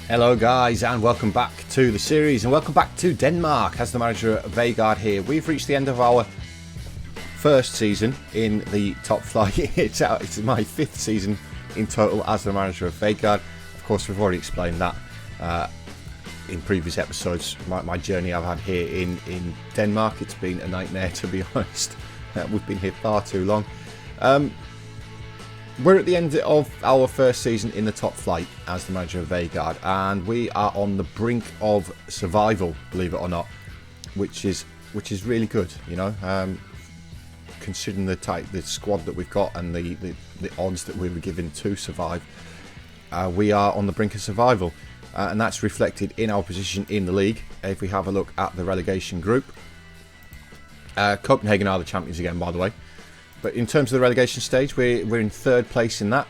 Hello guys, and welcome back to the series, and welcome back to Denmark. As the manager, Vejgaard here. We've reached the end of our first season in the top flight. It's my fifth season in total as the manager of Vejgaard. Of course, we've already explained that in previous episodes, my journey I've had here in Denmark. It's been a nightmare, to be honest. We've been here far too long. We're at the end of our first season in the top flight as the manager of Vejgaard, and we are on the brink of survival, believe it or not, which is really good, you know, considering the squad that we've got and the odds that we were given to survive. We are on the brink of survival, and that's reflected in our position in the league. If we have a look at the relegation group, Copenhagen are the champions again, by the way. But in terms of the relegation stage, we're in third place in that.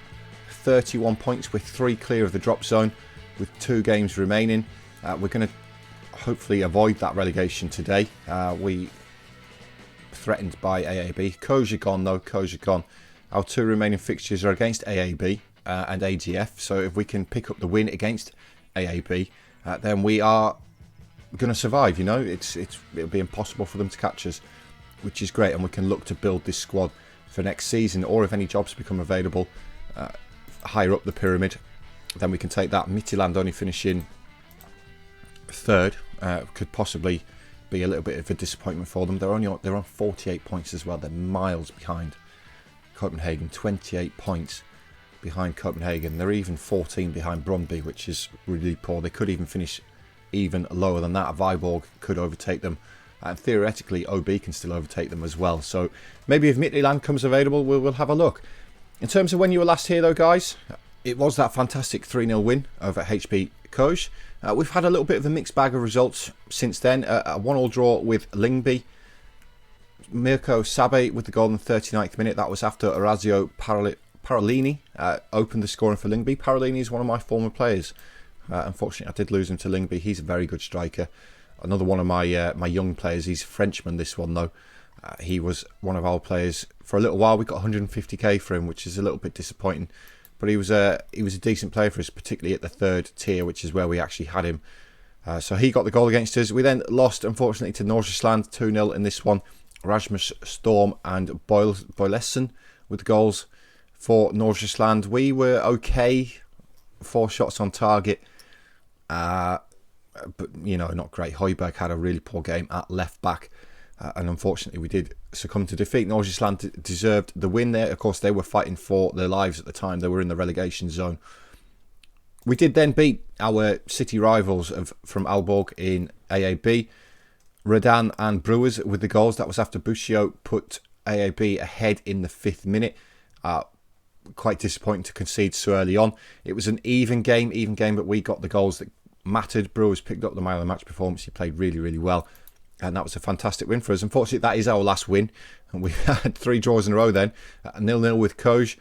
31 points, with 3 clear of the drop zone, with 2 games remaining. We're going to hopefully avoid that relegation today. We threatened by AAB. Croatia gone though, Croatia gone. Our 2 remaining fixtures are against AAB and AGF. So if we can pick up the win against AAB, then we are going to survive. You know, it'll be impossible for them to catch us, which is great, and we can look to build this squad for next season, or if any jobs become available higher up the pyramid, then we can take that. Midtjylland only finishing third could possibly be a little bit of a disappointment for them. They're on 48 points as well. They're miles behind Copenhagen, 28 points behind Copenhagen. They're even 14 behind Brøndby, which is really poor. They could even finish even lower than that. Vejgaard could overtake them. And theoretically, OB can still overtake them as well. So maybe if Midtjylland comes available, we'll have a look. In terms of when you were last here, though, guys, it was that fantastic 3-0 win over HB Køge. We've had a little bit of a mixed bag of results since then. A 1-1 draw with Lyngby. Mirko Sabe with the goal in the 39th minute. That was after Orazio Parolini opened the scoring for Lyngby. Parolini is one of my former players. Unfortunately, I did lose him to Lyngby. He's a very good striker. Another one of my my young players. He's a Frenchman, this one, though. He was one of our players for a little while. We got 150k for him, which is a little bit disappointing. But he was a decent player for us, particularly at the 3rd tier, which is where we actually had him. So he got the goal against us. We then lost, unfortunately, to Nordsjælland 2-0 in this one. Rasmus Storm and Boylesen with the goals for Nordsjælland. We were okay. 4 shots on target. But, you know, not great. Højbjerg had a really poor game at left back. And unfortunately, we did succumb to defeat. Nordsjælland deserved the win there. Of course, they were fighting for their lives at the time. They were in the relegation zone. We did then beat our city rivals from Aalborg in AAB. Redan and Brewers with the goals. That was after Busio put AAB ahead in the 5th minute. Quite disappointing to concede so early on. It was an even game, but we got the goals that mattered. Brewers picked up the man of the match performance. He played really, really well, and that was a fantastic win for us. Unfortunately, that is our last win, and we had 3 draws in a row then. 0-0 with Køge.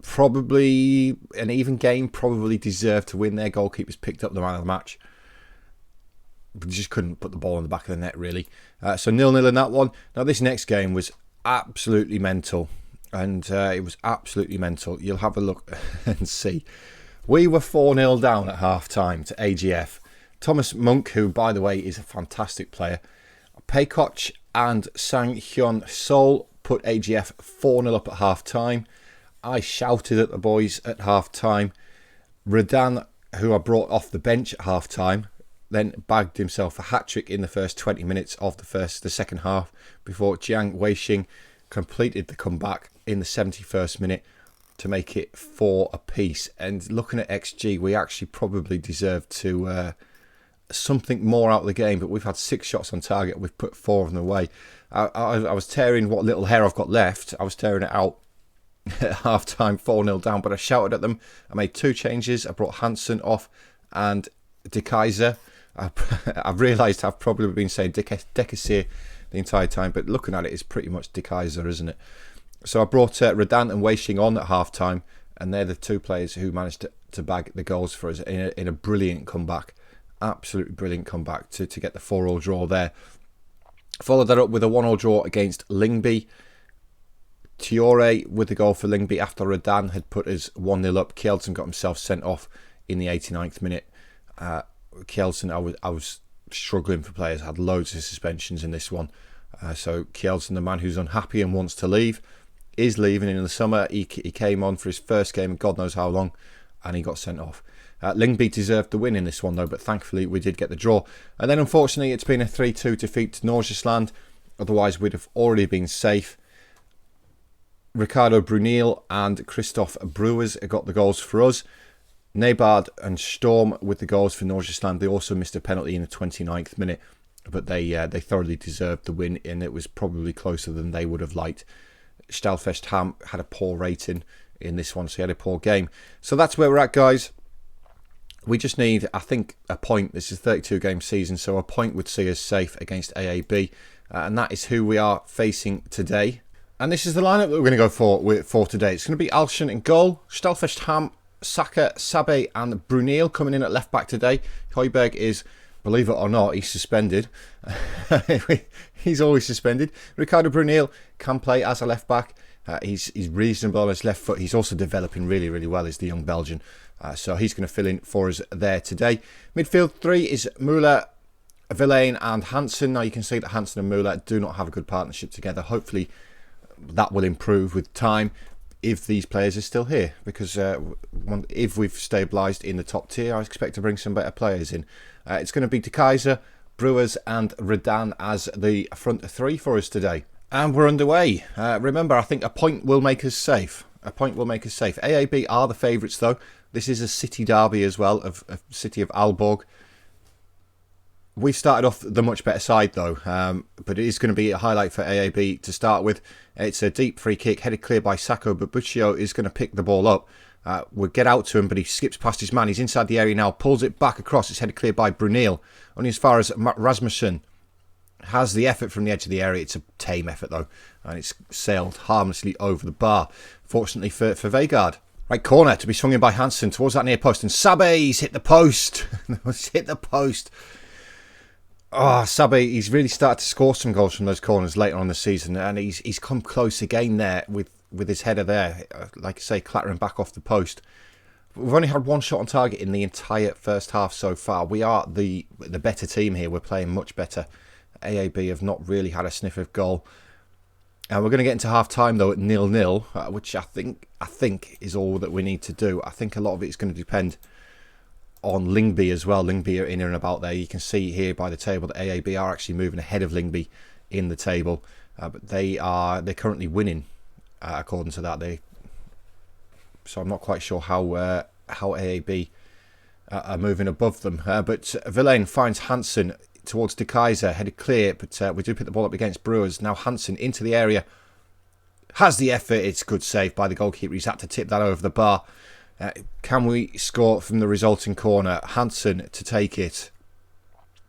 Probably an even game, probably deserved to win. Their goalkeepers picked up the man of the match, but just couldn't put the ball in the back of the net, really. So 0-0 in that one. Now, this next game was absolutely mental, and it was absolutely mental. You'll have a look and see. We were 4-0 down at half-time to AGF. Thomas Munk, who, by the way, is a fantastic player. Paykoch and Sang Hyun Sol put AGF 4-0 up at half-time. I shouted at the boys at half-time. Redan, who I brought off the bench at half-time, then bagged himself a hat-trick in the first 20 minutes of the second half before Jiang Weixing completed the comeback in the 71st minute to make it 4 apiece. And looking at XG, we actually probably deserved to something more out of the game, but we've had 6 shots on target. We've put 4 of them away. I was tearing what little hair I've got left. I was tearing it out at half-time, 4-0 down, but I shouted at them. I made 2 changes. I brought Hansen off and De Keyser. I've realised I've probably been saying De Keyser the entire time, but looking at it, it's pretty much De Keyser, isn't it? So I brought Redan and Weixing on at half-time, and they're the 2 players who managed to bag the goals for us in a brilliant comeback. Absolutely brilliant comeback to get the 4-4 draw there. Followed that up with a 1-1 draw against Lyngby. Tiore with the goal for Lyngby after Redan had put us 1-0 up. Kjeldsen got himself sent off in the 89th minute. Kjeldsen, I was struggling for players. I had loads of suspensions in this one. So Kjeldsen, the man who's unhappy and wants to leave, is leaving in the summer. He came on for his first game in God knows how long, and he got sent off. Lyngby deserved the win in this one though, but thankfully we did get the draw. And then unfortunately it's been a 3-2 defeat to Nordsjælland. Otherwise we'd have already been safe. Ricardo Bruneel and Christoph Brewers got the goals for us. Nebard and Storm with the goals for Nordsjælland. They also missed a penalty in the 29th minute, but they thoroughly deserved the win, and it was probably closer than they would have liked. Stalfest Ham had a poor rating in this one, so he had a poor game. So that's where we're at, guys. We just need, I think, a point. This is a 32-game season, so a point would see us safe against AAB, and that is who we are facing today. And this is the lineup that we're going to go for today. It's going to be Alshan in goal, Stalfest Ham, Saka, Sabe and Bruneel coming in at left back today. Højbjerg is, believe it or not, he's suspended. He's always suspended. Ricardo Bruneel can play as a left back. He's reasonable on his left foot. He's also developing really, really well as the young Belgian. So he's going to fill in for us there today. Midfield 3 is Müller, Villain and Hansen. Now you can see that Hansen and Müller do not have a good partnership together. Hopefully that will improve with time if these players are still here, because if we've stabilised in the top tier, I expect to bring some better players in. It's going to be De Keyser, Brewers and Redan as the front three for us today. And we're underway. Remember, I think a point will make us safe. A point will make us safe. AAB are the favourites though. This is a city derby as well, of city of Aalborg. We've started off the much better side though, but it is going to be a highlight for AAB to start with. It's a deep free kick headed clear by Sacco, but Buccio is going to pick the ball up. We'll get out to him, but he skips past his man. He's inside the area now, pulls it back across. It's headed clear by Bruneel. Only as far as Rasmussen has the effort from the edge of the area. It's a tame effort though, and it's sailed harmlessly over the bar, fortunately for Vejgaard. Right, corner to be swung in by Hansen towards that near post, and Sabe's hit the post. He's hit the post. Oh, Sabe, he's really started to score some goals from those corners later on the season, and he's come close again there with his header there, like I say, clattering back off the post. We've only had one shot on target in the entire first half so far. We are the better team here. We're playing much better. AAB have not really had a sniff of goal. And we're going to get into half-time, though, at 0-0, which I think is all that we need to do. I think a lot of it is going to depend on Lyngby as well. Lyngby are in and about there. You can see here by the table that AAB are actually moving ahead of Lyngby in the table, but they're currently winning according to that. So I'm not quite sure how AAB are moving above them. But Villain finds Hansen towards De Keyser, headed clear, but we do pick the ball up against Brewers. Now Hansen into the area, has the effort. It's a good save by the goalkeeper. He's had to tip that over the bar. Can we score from the resulting corner? Hansen to take it.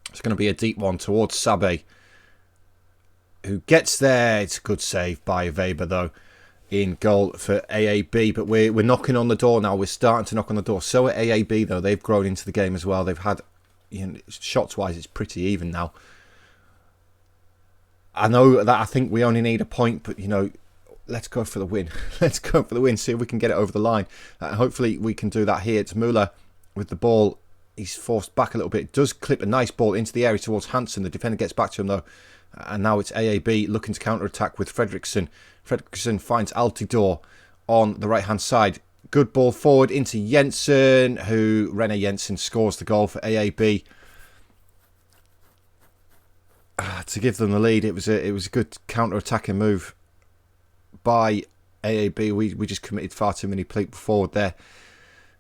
It's going to be a deep one towards Sabe, who gets there. It's a good save by Weber, though, in goal for AAB. But we're knocking on the door now. We're starting to knock on the door. So at AAB, though, they've grown into the game as well. They've had, shots-wise, it's pretty even now. I know that I think we only need a point, but, let's go for the win. Let's go for the win, see if we can get it over the line. Hopefully we can do that here. It's Müller with the ball. He's forced back a little bit. Does clip a nice ball into the area towards Hansen. The defender gets back to him though. And now it's AAB looking to counter-attack with Fredriksson. Fredriksson finds Altidore on the right-hand side. Good ball forward into Jensen, who René Jensen scores the goal for AAB. To give them the lead, it was a good counter-attacking move by AAB. We just committed far too many people forward there.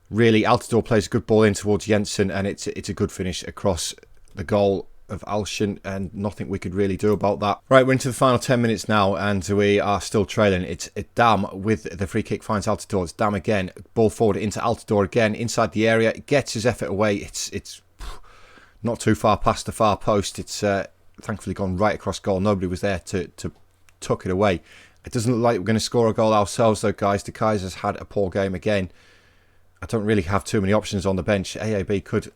Really, Altidore plays a good ball in towards Jensen, and it's a good finish across the goal of Alshan, and nothing we could really do about that. Right, we're into the final 10 minutes now, and we are still trailing. It's Dam with the free kick, finds Altidore. It's Dam again, ball forward into Altidore again, inside the area, gets his effort away. It's not too far past the far post. It's thankfully gone right across goal. Nobody was there to tuck it away. It doesn't look like we're going to score a goal ourselves though, guys. De Keyser's had a poor game again. I don't really have too many options on the bench. AAB could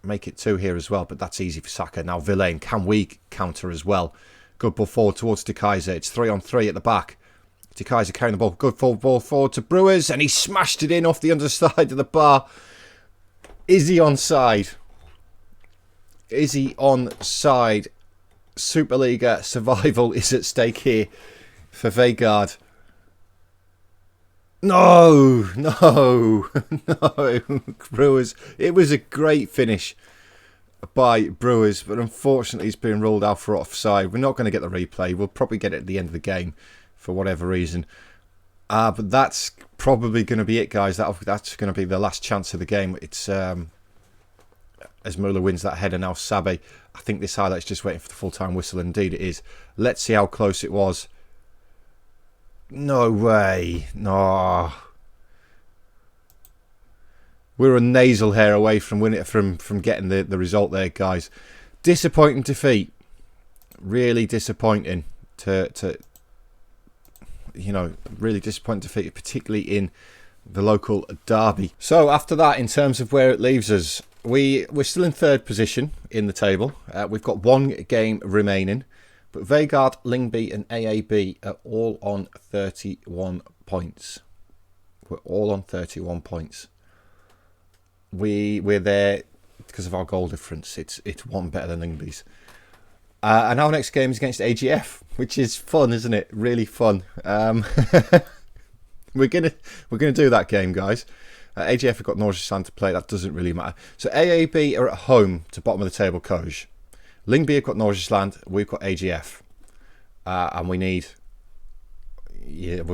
make it 2 here as well, but that's easy for Saka. Now Villain, can we counter as well? Good ball forward towards De Keyser. It's 3-on-3 at the back. De Keyser carrying the ball. Good forward ball forward to Brewers. And he smashed it in off the underside of the bar. Is he onside? Is he onside? Superliga survival is at stake here for Vejgaard. No, no, no. Brewers. It was a great finish by Brewers, but unfortunately it's been ruled out for offside. We're not going to get the replay. We'll probably get it at the end of the game for whatever reason. But that's probably going to be it, guys. That's going to be the last chance of the game. It's as Muller wins that header now. Sabe, I think this highlight's just waiting for the full-time whistle. Indeed it is. Let's see how close it was. No way. No. We're a nasal hair away from winning, from getting the result there, guys. Disappointing defeat. Really disappointing to really disappointing defeat, particularly in the local derby. So after that, in terms of where it leaves us, we're still in third position in the table. We've got one game remaining. But Vejgaard, Lyngby and AAB are all on 31 points. We're all on 31 points. We're there because of our goal difference. It's one better than Lyngby's. And our next game is against AGF, which is fun, isn't it? Really fun. We're gonna do that game, guys. AGF have got Nordsjælland to play. That doesn't really matter. So AAB are at home to bottom of the table, Coach. Lyngby have got Nordsjælland, we've got AGF, and we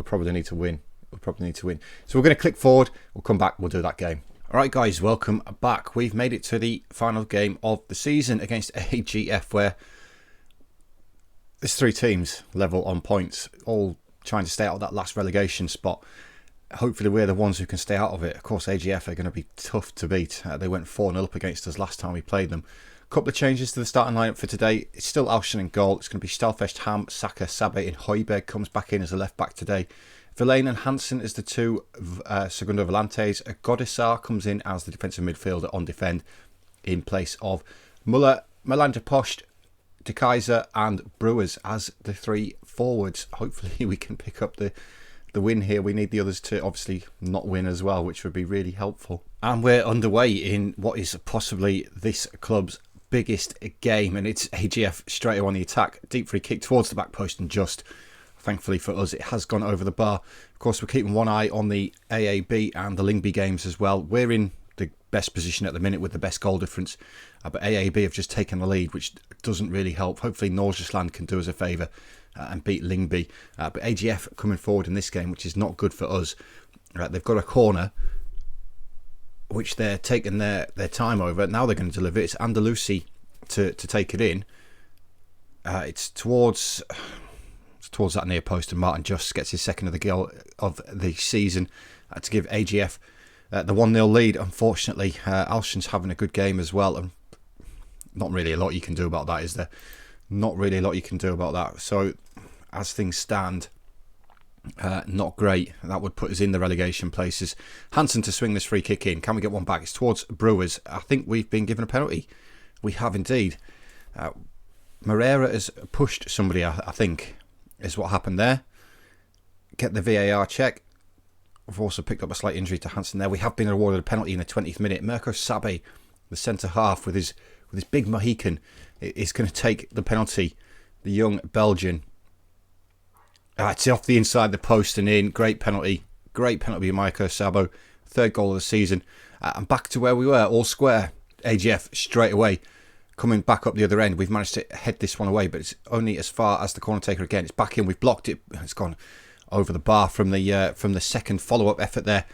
probably need to win. So we're going to click forward, we'll come back, we'll do that game. Alright guys, welcome back. We've made it to the final game of the season against AGF, where there's three teams level on points, all trying to stay out of that last relegation spot. Hopefully we're the ones who can stay out of it. Of course AGF are going to be tough to beat. They went 4-0 up against us last time we played them. Couple of changes to the starting lineup for today. It's still Alston in goal. It's going to be Stelfest, Ham, Saka, Sabe and Højbjerg comes back in as a left back today. Verlaine and Hansen as the two segundo volantes. Godesar comes in as the defensive midfielder on defend in place of Muller, Melander Post, De Keyser and Brewers as the three forwards. Hopefully we can pick up the win here. We need the others to obviously not win as well, which would be really helpful. And we're underway in what is possibly this club's biggest game, and it's AGF straight away on the attack. Deep free kick towards the back post, and just thankfully for us it has gone over the bar. Of course we're keeping one eye on the AAB and the Lyngby games as well. We're in the best position at the minute with the best goal difference, but AAB have just taken the lead, which doesn't really help. Hopefully Nordsjælland can do us a favour and beat Lyngby, but AGF coming forward in this game, which is not good for us. They've got a corner which they're taking their time over. Now they're going to deliver it. It's Andalusi to take it in. It's towards that near post, and Martin Just gets his second of the goal of the season to give AGF the 1-0 lead. Unfortunately, Alston's having a good game as well, and not really a lot you can do about that, is there? Not really a lot you can do about that. So, as things stand, not great. That would put us in the relegation places. Hansen to swing this free kick in. Can we get one back? It's towards Brewers. I think we've been given a penalty. We have indeed. Moreira has pushed somebody, I think, is what happened there. Get the VAR check. We've also picked up a slight injury to Hansen there. We have been awarded a penalty in the 20th minute. Mirko Sabe, the centre half, with his big Mohican, is going to take the penalty. The young Belgian. It's off the inside the post and in. Great penalty. Great penalty by Mirko Sabo. Third goal of the season. And back to where we were, all square. AGF straight away. Coming back up the other end. We've managed to head this one away, but it's only as far as the corner taker again. It's back in. We've blocked it. It's gone over the bar from the second follow-up effort there.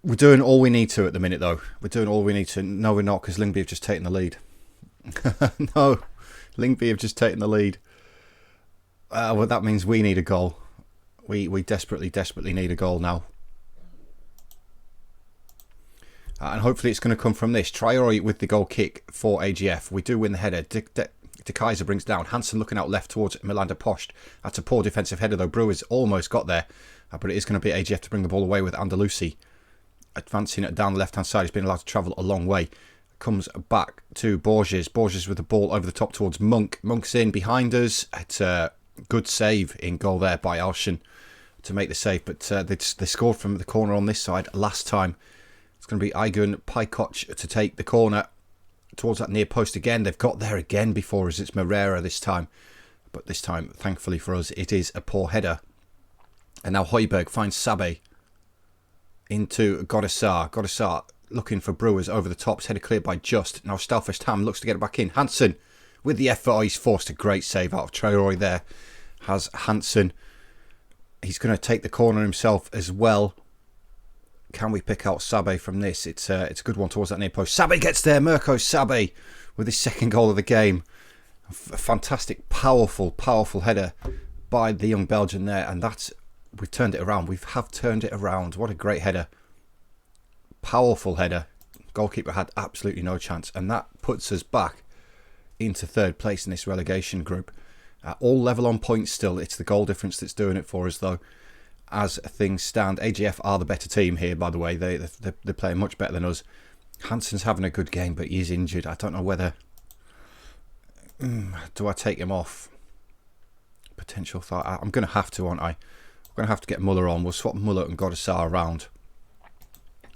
We're doing all we need to at the minute, though. We're doing all we need to. No, we're not, because Lyngby have just taken the lead. No, Lyngby have just taken the lead. Well, that means we need a goal. We desperately need a goal now. And hopefully it's going to come from this. Traore with the goal kick for AGF. We do win the header. De Keyser brings down. Hansen looking out left towards Melander Post. That's a poor defensive header, though. Brewers almost got there. But it is going to be AGF to bring the ball away with Andalusi. Advancing it down the left-hand side. He's been allowed to travel a long way. Comes back to Borges. Borges with the ball over the top towards Monk. Monk's in behind us. It's Good save in goal there by Alshin to make the save, but they scored from the corner on this side last time. It's going to be Aygun Pajkoc to take the corner towards that near post again. They've got there again before us. It's Moreira this time, but this time, thankfully for us, it is a poor header. And now Højbjerg finds Sabe into Godesar. Godesar looking for Brewers over the top. It's headed cleared by Just. Now Stalfest Ham looks to get it back in. Hansen with the effort. Oh, he's forced a great save out of Traoré there. Has Hansen. He's going to take the corner himself as well. Can we pick out Sabe from this? It's a good one towards that near post. Sabe gets there. Mirko Sabe with his second goal of the game. A fantastic, powerful header by the young Belgian there. And we've turned it around. We have turned it around. What a great header. Powerful header. Goalkeeper had absolutely no chance. And that puts us back into third place in this relegation group. All level on points still. It's the goal difference that's doing it for us, though, as things stand. AGF are the better team here, by the way. They're playing much better than us. Hansen's having a good game, but he's injured. I don't know whether... do I take him off? Potential thought. I'm going to have to, aren't I? I'm going to have to get Muller on. We'll swap Muller and Godesar around.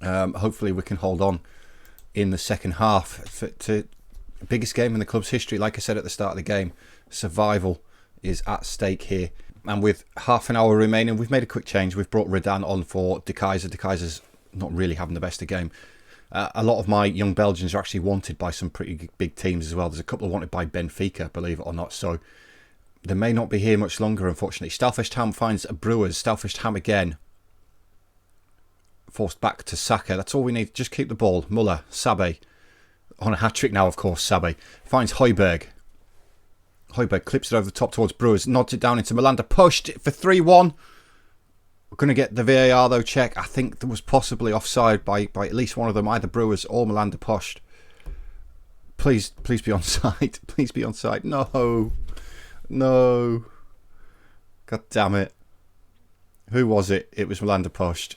Hopefully we can hold on in the second half to biggest game in the club's history. Like I said at the start of the game, survival is at stake here. And with half an hour remaining, we've made a quick change. We've brought Redan on for De Keyser. De Keyser's not really having the best of game. A lot of my young Belgians are actually wanted by some pretty big teams as well. There's a couple wanted by Benfica, believe it or not. So they may not be here much longer, unfortunately. Stalfest Ham finds a Brewers. Stalfest Ham again. Forced back to Saka. That's all we need. Just keep the ball. Muller, Sabe. On a hat-trick now, of course, Sabe. Finds Højbjerg. Højbjerg clips it over the top towards Brewers. Nods it down into Malanda. Pushed for 3-1. We're going to get the VAR, though, check. I think there was possibly offside by at least one of them. Either Brewers or Malanda pushed. Please be onside. Please be onside. No. No. God damn it. Who was it? It was Malanda pushed.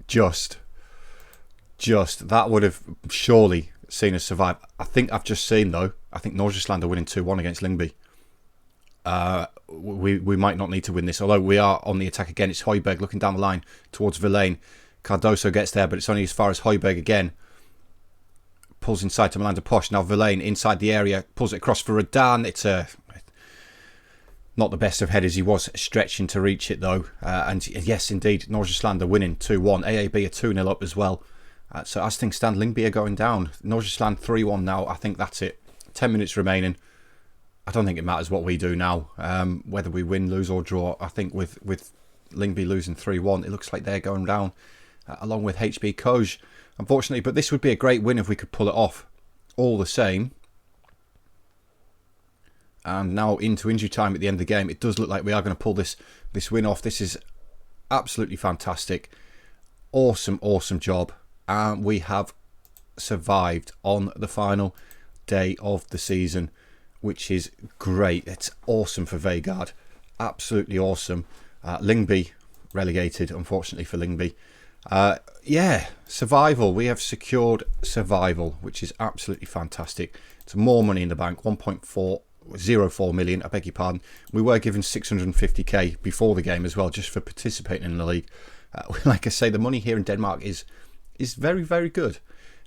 Just. That would have surely seen us survive. I think I've just seen, though, I think Nordsjælland are winning 2-1 against Lyngby. We might not need to win this, although we are on the attack again. It's Højbjerg looking down the line towards Verlaine. Cardoso gets there, but it's only as far as Højbjerg again. Pulls inside to Malanda Posh. Now Verlaine inside the area, pulls it across for Redan. It's not the best of headers. He was stretching to reach it, though. And yes, indeed, Nordsjælland are winning 2-1. AAB are 2-0 up as well. So as things stand, Lyngby are going down. Nordsjælland 3-1 now. I think that's it. 10 minutes remaining. I don't think it matters what we do now. Whether we win, lose or draw. I think with Lyngby losing 3-1, it looks like they're going down along with HB Koj, unfortunately. But this would be a great win if we could pull it off all the same. And now into injury time at the end of the game. It does look like we are going to pull this win off. This is absolutely fantastic. Awesome job. And we have survived on the final day of the season, which is great. It's awesome for Vejgaard. Absolutely awesome. Lyngby relegated, unfortunately for Lyngby. Yeah, survival. We have secured survival, which is absolutely fantastic. It's more money in the bank, 1.404 million, I beg your pardon. We were given 650k before the game as well, just for participating in the league. Like I say, the money here in Denmark is very, very good.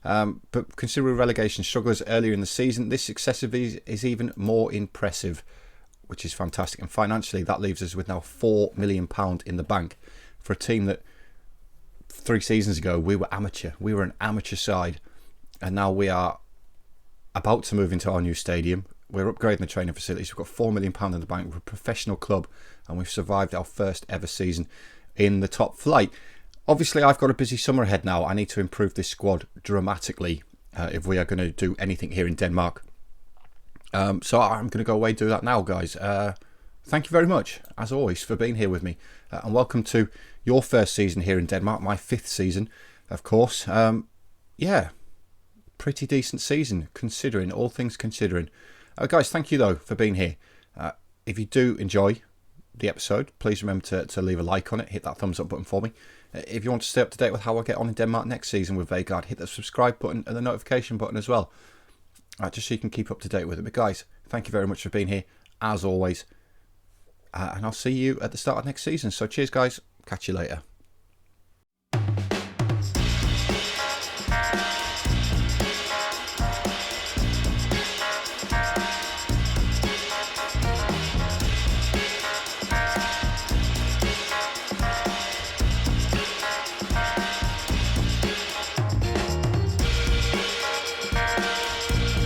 But considering relegation strugglers earlier in the season, this success is even more impressive, which is fantastic. And financially, that leaves us with now £4 million in the bank for a team that 3 seasons ago we were amateur. We were an amateur side, and now we are about to move into our new stadium. We're upgrading the training facilities. We've got £4 million in the bank. We're a professional club, and we've survived our first ever season in the top flight. Obviously, I've got a busy summer ahead now. I need to improve this squad dramatically if we are going to do anything here in Denmark. So I'm going to go away and do that now, guys. Thank you very much, as always, for being here with me. And welcome to your first season here in Denmark, my 5th season, of course. Yeah, pretty decent season, considering, all things considering. Guys, thank you, though, for being here. If you do enjoy the episode, please remember to leave a like on it. Hit that thumbs up button for me. If you want to stay up to date with how I get on in Denmark next season with Vejgaard, hit the subscribe button and the notification button as well. Just so you can keep up to date with it. But guys, thank you very much for being here. As always, and I'll see you at the start of next season. So cheers, guys. Catch you later.